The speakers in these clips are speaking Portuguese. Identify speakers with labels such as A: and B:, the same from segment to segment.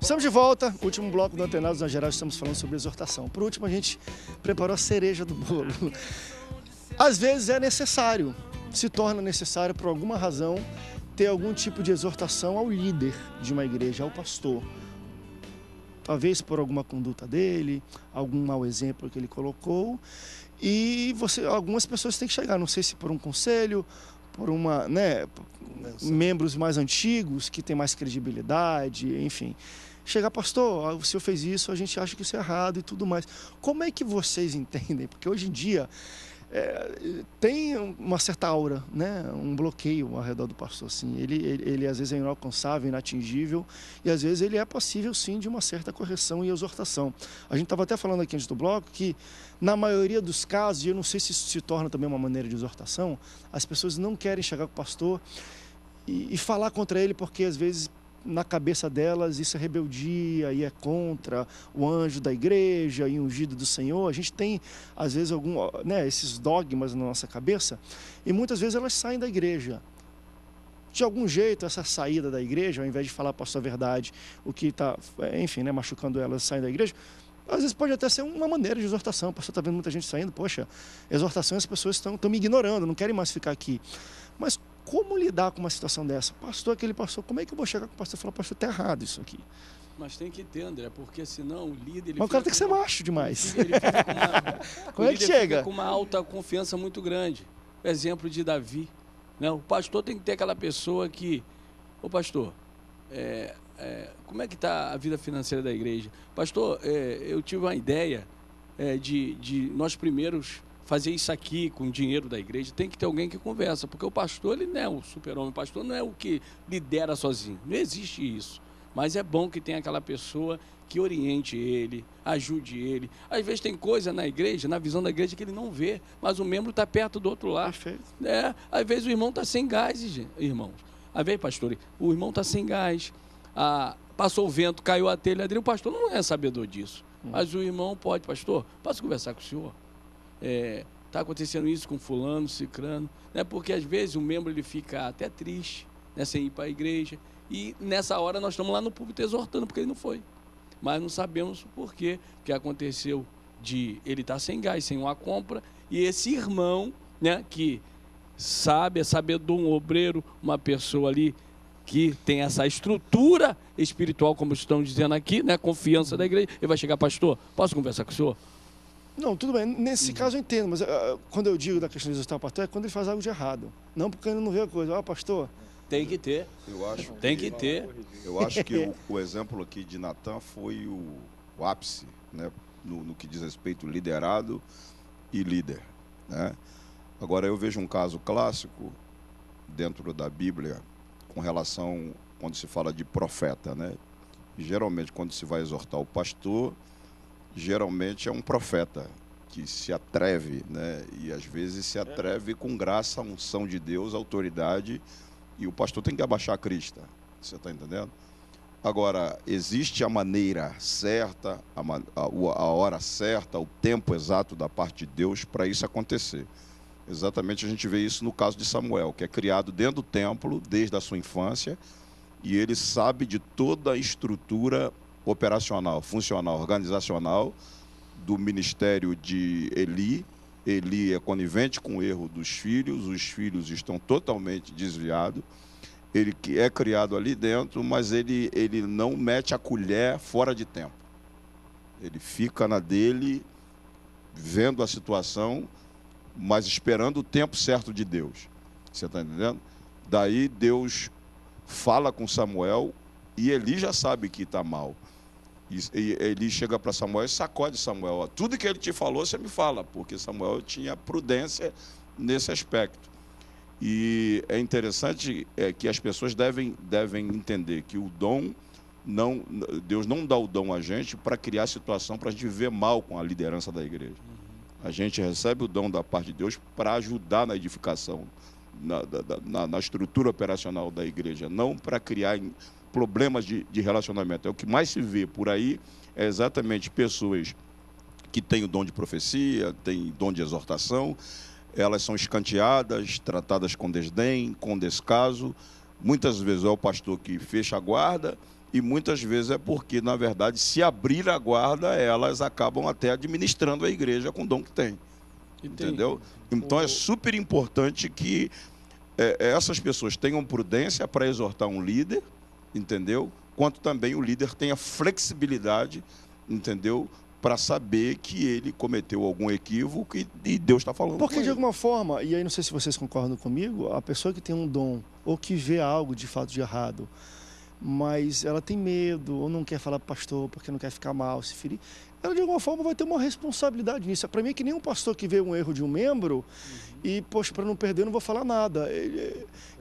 A: Estamos de volta, último bloco do Antenados, na geral estamos falando sobre exortação. Por último, a gente preparou a cereja do bolo. Às vezes é necessário, se torna necessário por alguma razão, ter algum tipo de exortação ao líder de uma igreja, ao pastor. Talvez por alguma conduta dele, algum mau exemplo que ele colocou. E algumas pessoas têm que chegar, não sei se por um conselho, por membros mais antigos, que têm mais credibilidade, enfim. Chegar, pastor, o senhor fez isso, a gente acha que isso é errado e tudo mais. Como é que vocês entendem? Porque hoje em dia tem uma certa aura, né? Um bloqueio ao redor do pastor. Assim. Ele às vezes é inalcançável, inatingível, e às vezes ele é passível sim de uma certa correção e exortação. A gente estava até falando aqui antes do bloco que na maioria dos casos, e eu não sei se isso se torna também uma maneira de exortação, as pessoas não querem chegar com o pastor e falar contra ele porque às vezes na cabeça delas isso é rebeldia e é contra o anjo da igreja e o ungido do Senhor. A gente tem às vezes esses dogmas na nossa cabeça e muitas vezes elas saem da igreja. De algum jeito essa saída da igreja, ao invés de falar para a sua verdade o que está, machucando elas, saem da igreja, às vezes pode até ser uma maneira de exortação. O pastor está vendo muita gente saindo, poxa, exortação, as pessoas estão me ignorando, não querem mais ficar aqui. Mas como lidar com uma situação dessa? Pastor, aquele pastor, como é que eu vou chegar com o pastor e falar, pastor, está errado isso aqui?
B: Mas tem que ter, André, porque senão o líder...
A: Mas o cara tem que ser macho demais.
B: Ele fica
A: como é que chega?
B: Fica com uma alta confiança muito grande. Exemplo de Davi. Né? O pastor tem que ter aquela pessoa que... Ô pastor, como é que está a vida financeira da igreja? Pastor, eu tive uma ideia de nós primeiros fazer isso aqui com o dinheiro da igreja. Tem que ter alguém que conversa, porque o pastor ele não é o super-homem, o pastor não é o que lidera sozinho. Não existe isso. Mas é bom que tenha aquela pessoa que oriente ele, ajude ele. Às vezes tem coisa na igreja, na visão da igreja, que ele não vê, mas o membro está perto do outro lado.
A: Perfeito.
B: Às vezes o irmão está sem gás, irmãos. Às vezes, pastor, o irmão está sem gás. Passou o vento, caiu a telha dele. O pastor não é sabedor disso. Mas o irmão pode, pastor, posso conversar com o senhor? Está acontecendo isso com fulano, cicrano. Né? Porque às vezes o membro ele fica até triste, né, sem ir para a igreja. E nessa hora nós estamos lá no púlpito exortando, porque ele não foi. Mas não sabemos o porquê que aconteceu de ele estar sem gás, sem uma compra. E esse irmão, né, que sabe, é sabedor, um obreiro, uma pessoa ali que tem essa estrutura espiritual, como estão dizendo aqui, né, confiança da igreja, ele vai chegar, pastor, posso conversar com o senhor?
A: Não, tudo bem. Nesse caso eu entendo, mas quando eu digo da questão de exortar o pastor, é quando ele faz algo de errado. Não porque ele não vê a coisa. Pastor...
B: Tem que ter. Tem que ter.
C: Eu acho que o exemplo aqui de Natan foi o ápice, né, no que diz respeito liderado e líder. Né? Agora, eu vejo um caso clássico dentro da Bíblia com relação, quando se fala de profeta. Né? E, geralmente, quando se vai exortar o pastor, geralmente é um profeta que se atreve, né? E às vezes se atreve com graça, unção de Deus, autoridade. E o pastor tem que abaixar a crista, você está entendendo? Agora, existe a maneira certa, a hora certa, o tempo exato da parte de Deus para isso acontecer. Exatamente, a gente vê isso no caso de Samuel, que é criado dentro do templo desde a sua infância, e ele sabe de toda a estrutura operacional, funcional, organizacional do ministério de Eli. Eli é conivente com o erro dos filhos, os filhos estão totalmente desviados. Ele que é criado ali dentro, mas ele não mete a colher fora de tempo. Ele fica na dele, vendo a situação, mas esperando o tempo certo de Deus. Você está entendendo? Daí Deus fala com Samuel e Eli já sabe que está mal. E Eli chega para Samuel e sacode Samuel. Tudo que ele te falou, você me fala, porque Samuel tinha prudência nesse aspecto. E é interessante que as pessoas devem entender que o dom, Deus não dá o dom a gente para criar situação para a gente viver mal com a liderança da igreja. A gente recebe o dom da parte de Deus para ajudar na edificação, na estrutura operacional da igreja, não para criar problemas de relacionamento. É o que mais se vê por aí, é exatamente pessoas que têm o dom de profecia, têm dom de exortação, elas são escanteadas, tratadas com desdém, com descaso. Muitas vezes é o pastor que fecha a guarda E muitas vezes é porque, na verdade, se abrir a guarda, elas acabam até administrando a igreja com o dom que tem. Entendeu? Então é super importante que essas pessoas tenham prudência para exortar um líder, entendeu? Quanto também o líder tenha flexibilidade, entendeu? Para saber que ele cometeu algum equívoco e Deus está falando.
A: Porque, de alguma forma, e aí não sei se vocês concordam comigo, a pessoa que tem um dom ou que vê algo de fato de errado, mas ela tem medo ou não quer falar para o pastor porque não quer ficar mal, se ferir, ela de alguma forma vai ter uma responsabilidade nisso. Para mim é que nem um pastor que vê um erro de um membro e, poxa, para não perder, eu não vou falar nada.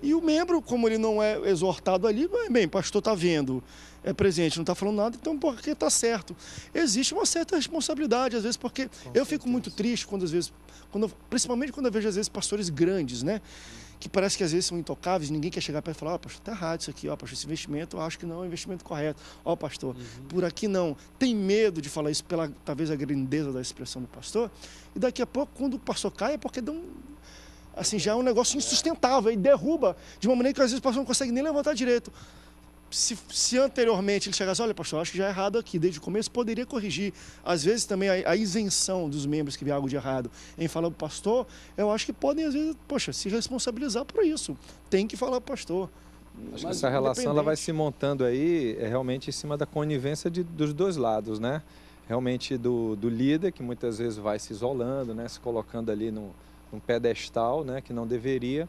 A: E o membro, como ele não é exortado ali, bem, pastor está vendo, é presente, não está falando nada, então porque está certo. Existe uma certa responsabilidade, às vezes, porque eu fico muito triste quando, às vezes, principalmente quando eu vejo, às vezes, pastores grandes, né? Que parece que às vezes são intocáveis, ninguém quer chegar perto e falar, pastor, está errado isso aqui, pastor, esse investimento eu acho que não é o investimento correto. Pastor, por aqui não. Tem medo de falar isso pela, talvez, a grandeza da expressão do pastor, e daqui a pouco, quando o pastor cai, é porque assim, já é um negócio insustentável, e derruba de uma maneira que às vezes o pastor não consegue nem levantar direito. Se anteriormente ele chegasse, olha, pastor, acho que já é errado aqui, desde o começo, poderia corrigir. Às vezes também a isenção dos membros que vê algo de errado em falar para o pastor, eu acho que podem, às vezes, poxa, se responsabilizar por isso. Tem que falar para o pastor.
D: Acho que essa relação ela vai se montando aí realmente em cima da conivência dos dois lados, né? Realmente do líder, que muitas vezes vai se isolando, né? Se colocando ali num pedestal, né? Que não deveria,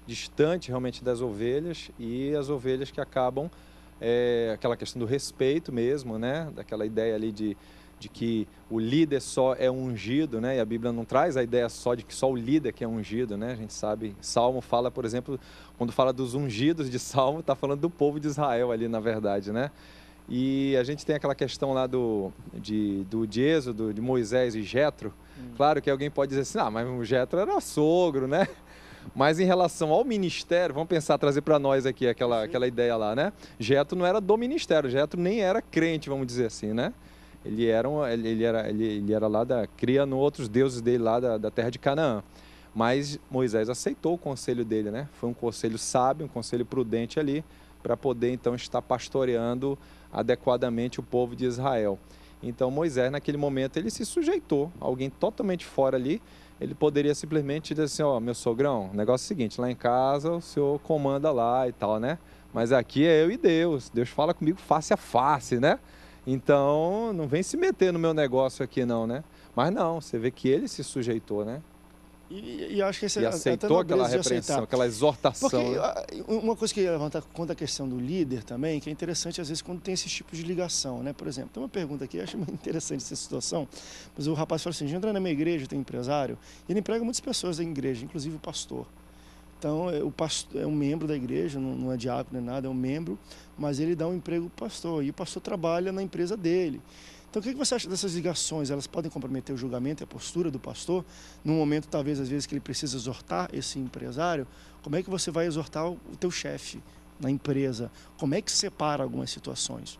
D: distante realmente das ovelhas, e as ovelhas que acabam aquela questão do respeito mesmo, né? Daquela ideia ali de que o líder só é ungido, né? E a Bíblia não traz a ideia só de que só o líder que é ungido, né? A gente sabe, Salmo fala, por exemplo, quando fala dos ungidos de Salmo, está falando do povo de Israel ali, na verdade, né? E a gente tem aquela questão lá do Êxodo, de Moisés e Jetro. Claro que alguém pode dizer assim, mas o Jetro era sogro, né? Mas em relação ao ministério, vamos pensar, trazer para nós aqui aquela ideia lá, né? Jetro não era do ministério, Jetro nem era crente, vamos dizer assim, né? Ele era lá, criando outros deuses dele lá da terra de Canaã. Mas Moisés aceitou o conselho dele, né? Foi um conselho sábio, um conselho prudente ali, para poder então estar pastoreando adequadamente o povo de Israel. Então Moisés, naquele momento, ele se sujeitou a alguém totalmente fora ali. Ele poderia simplesmente dizer assim, meu sogrão, o negócio é o seguinte, lá em casa o senhor comanda lá e tal, né? Mas aqui é eu e Deus fala comigo face a face, né? Então, não vem se meter no meu negócio aqui não, né? Mas não, você vê que ele se sujeitou, né?
A: E acho que esse
D: aceitou aquela repreensão, aquela exortação.
A: Porque uma coisa que levanta contra a questão do líder também, que é interessante às vezes quando tem esse tipo de ligação, né? Por exemplo, tem uma pergunta aqui, eu acho muito interessante essa situação, mas o rapaz fala assim, entra na minha igreja, tem empresário, e ele emprega muitas pessoas da igreja, inclusive o pastor. Então, o pastor é um membro da igreja, não é diácono, não é nada, é um membro, mas ele dá um emprego para o pastor, e o pastor trabalha na empresa dele. Então, o que você acha dessas ligações? Elas podem comprometer o julgamento e a postura do pastor? Num momento, talvez, às vezes, que ele precisa exortar esse empresário, como é que você vai exortar o teu chefe na empresa? Como é que separa algumas situações?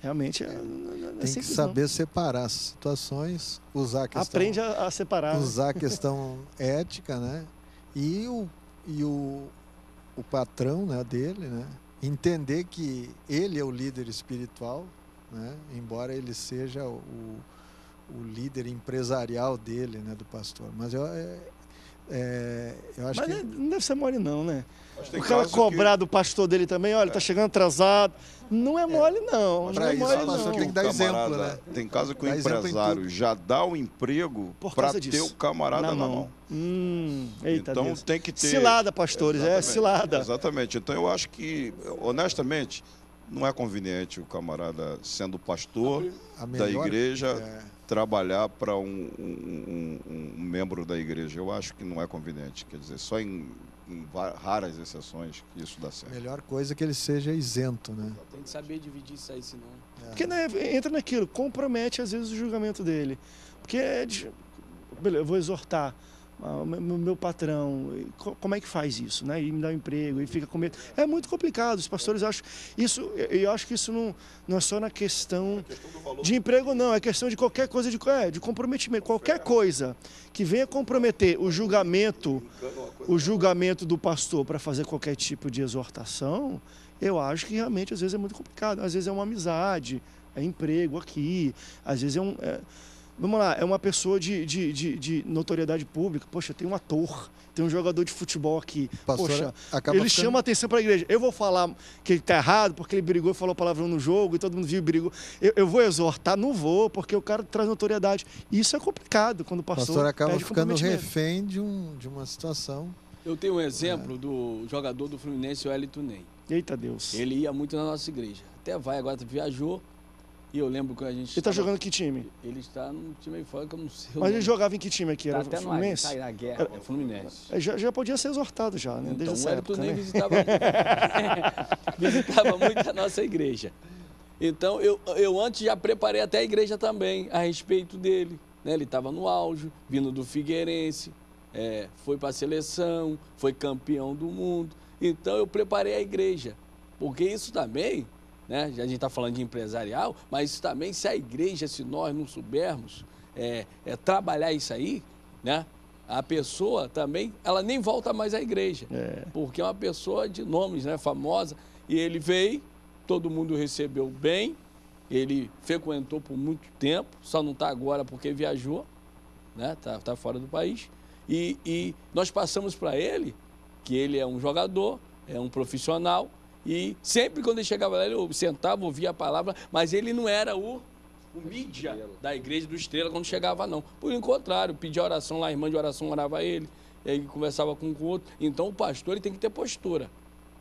A: Realmente
E: tem que saber separar as situações, usar a questão...
A: Aprende a separar.
E: Usar a questão ética, né? E o patrão, né, dele, né? Entender que ele é o líder espiritual, né? Embora ele seja o líder empresarial dele, né, do pastor. Mas eu acho que...
A: não deve ser mole não, né? O cara cobrar do pastor dele também, olha, tá chegando atrasado. Não é mole não. Não é mole não.
E: Tem que dar exemplo, né?
C: Tem caso que o empresário já dá o emprego para ter o camarada na mão.
A: Eita
C: então
A: Deus.
C: Tem que ter...
A: Cilada, pastores, cilada.
C: Exatamente. Então eu acho que, honestamente, não é conveniente o camarada, sendo pastor da igreja, trabalhar para um membro da igreja. Eu acho que não é conveniente. Quer dizer, só em raras exceções que isso dá certo.
E: A melhor coisa é que ele seja isento, né?
B: Tem que saber dividir isso aí, senão...
A: Porque né, entra naquilo, compromete às vezes o julgamento dele. Porque, beleza, eu vou exortar, meu patrão, como é que faz isso, né? E me dá um emprego, e fica com medo. É muito complicado. Os pastores acham isso. Eu acho que isso não é só na questão de emprego, não. É questão de qualquer coisa de comprometimento. Qualquer coisa que venha comprometer o julgamento do pastor para fazer qualquer tipo de exortação, eu acho que realmente às vezes é muito complicado. Às vezes é uma amizade, é emprego aqui, às vezes vamos lá, é uma pessoa de notoriedade pública. Poxa, tem um ator, tem um jogador de futebol aqui. Poxa, ele chama a atenção para a igreja. Eu vou falar que ele está errado porque ele brigou e falou palavrão no jogo e todo mundo viu e brigou. Eu vou exortar? Não vou, porque o cara traz notoriedade. Isso é complicado quando o pastor
E: acaba ficando refém de uma situação.
B: Eu tenho um exemplo do jogador do Fluminense, o Wellington Ney.
A: Eita Deus.
B: Ele ia muito na nossa igreja. Até agora viajou. E eu lembro que a gente...
A: Ele está jogando que time?
B: Ele está num time aí fora que eu não sei.
A: Mas ele jogava em que time aqui? Era
B: até
A: Fluminense?
B: Tá na guerra, é Fluminense.
A: Já podia ser exortado já, né?
B: Então,
A: desde essa época,
B: nem
A: né?
B: visitava muito a nossa igreja. Então, eu antes já preparei até a igreja também, a respeito dele. Né? Ele estava no auge, vindo do Figueirense, foi para a seleção, foi campeão do mundo. Então, eu preparei a igreja. Porque isso também... Né? A gente está falando de empresarial, mas isso também, se a igreja, se nós não soubermos trabalhar isso aí, né? A pessoa também, ela nem volta mais à igreja, porque é uma pessoa de nomes, né? Famosa, e ele veio, todo mundo recebeu bem, ele frequentou por muito tempo, só não está agora porque viajou, né? Tá fora do país, e nós passamos para ele que ele é um jogador, é um profissional. E sempre quando ele chegava lá, ele sentava, ouvia a palavra, mas ele não era o mídia da igreja do Estrela quando chegava, não. Por contrário, pedia oração lá, a irmã de oração orava ele conversava com o outro. Então o pastor ele tem que ter postura.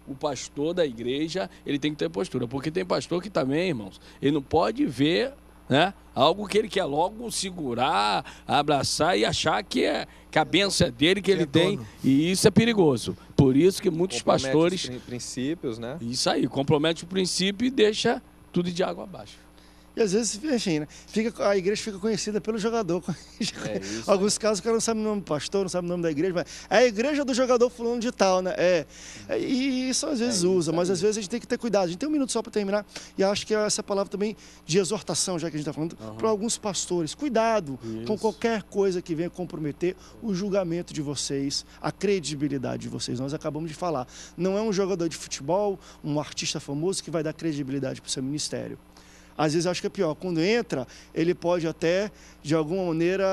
B: O pastor da igreja, ele tem que ter postura. Porque tem pastor que também, irmãos, ele não pode ver, né, algo que ele quer logo segurar, abraçar e achar que a bênção é dele, que ele tem. E isso é perigoso. Por isso que muitos pastores...
D: princípios, né?
B: Isso aí, compromete o princípio e deixa tudo de água abaixo.
A: E às vezes, enfim, né? A igreja fica conhecida pelo jogador. Alguns casos o cara não sabe o nome do pastor, não sabe o nome da igreja, mas é a igreja do jogador fulano de tal, né? E isso às vezes usa, mas às vezes a gente tem que ter cuidado. A gente tem um minuto só para terminar, e acho que essa palavra também de exortação, já que a gente está falando, para alguns pastores. Cuidado com qualquer coisa que venha comprometer o julgamento de vocês, a credibilidade de vocês. Nós acabamos de falar. Não é um jogador de futebol, um artista famoso que vai dar credibilidade para o seu ministério. Às vezes eu acho que é pior. Quando entra, ele pode até, de alguma maneira,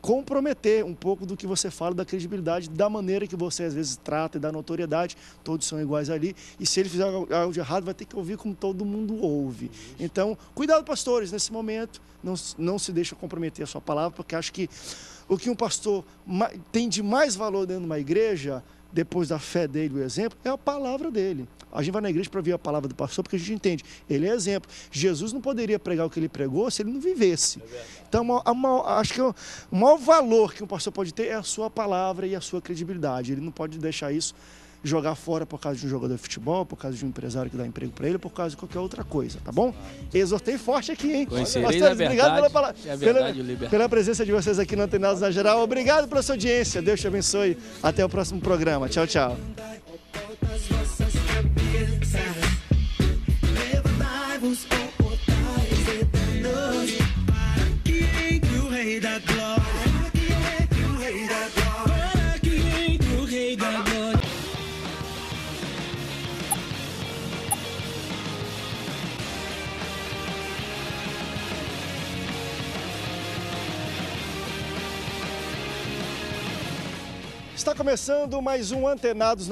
A: comprometer um pouco do que você fala, da credibilidade, da maneira que você às vezes trata e da notoriedade. Todos são iguais ali. E se ele fizer algo de errado, vai ter que ouvir como todo mundo ouve. Então, cuidado, pastores, nesse momento. Não se deixa comprometer a sua palavra, porque acho que o que um pastor tem de mais valor dentro de uma igreja, depois da fé dele, o exemplo, é a palavra dele. A gente vai na igreja para ouvir a palavra do pastor, porque a gente entende. Ele é exemplo. Jesus não poderia pregar o que ele pregou se ele não vivesse. Então, acho que o maior valor que um pastor pode ter é a sua palavra e a sua credibilidade. Ele não pode deixar isso jogar fora por causa de um jogador de futebol, por causa de um empresário que dá emprego para ele, por causa de qualquer outra coisa, tá bom? Exortei forte aqui, hein?
B: Pastores,
A: obrigado pela presença de vocês aqui no Antenados na Geral. Obrigado pela sua audiência. Deus te abençoe. Até o próximo programa. Tchau, tchau. Está começando mais um Antenados